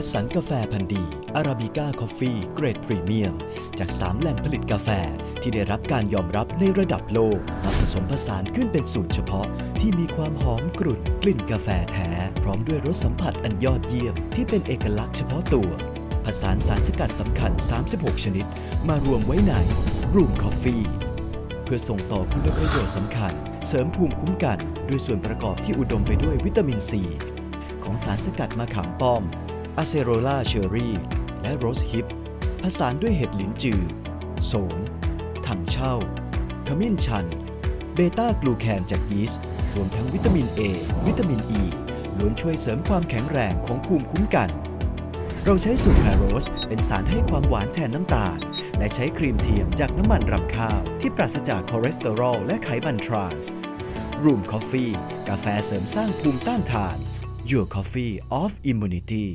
ดสรรกาแฟพันธุ์ดีอาราบิก้าคอฟฟี่เกรดพรีเมียมจาก3แหล่งผลิตกาแฟที่ได้รับการยอมรับในระดับโลกมาผสมผสานขึ้นเป็นสูตรเฉพาะที่มีความหอมกรุ่นกลิ่นกาแฟแท้พร้อมด้วยรสสัมผัสอันยอดเยี่ยมที่เป็นเอกลักษณ์เฉพาะตัวผสานสารสกัดสำคัญ36ชนิดมารวมไว้ใน Room Coffee เพื่อส่งต่อคุณประโยชน์สำคัญเสริมภูมิคุ้มกันด้วยส่วนประกอบที่อุดมไปด้วยวิตามินซีของสารสกัดมะขามป้อมอะเซโรล่าเชอรี่และโรสฮิปผสานด้วยเห็ดหลินจือโสมถังเช่าขมิ้นชันเบต้ากลูแคนจากยีสต์รวมทั้งวิตามิน A วิตามิน E ล้วนช่วยเสริมความแข็งแรงของภูมิคุ้มกันเราใช้สูตรไคโรสเป็นสารให้ความหวานแทนน้ำตาลและใช้ครีมเทียมจากน้ำมันรำข้าวที่ปราศจากคอเลสเตอรอลและไขมันทรานส์ Room Coffee กาแฟเสริมสร้างภูมิต้านทาน Your Coffee of Immunity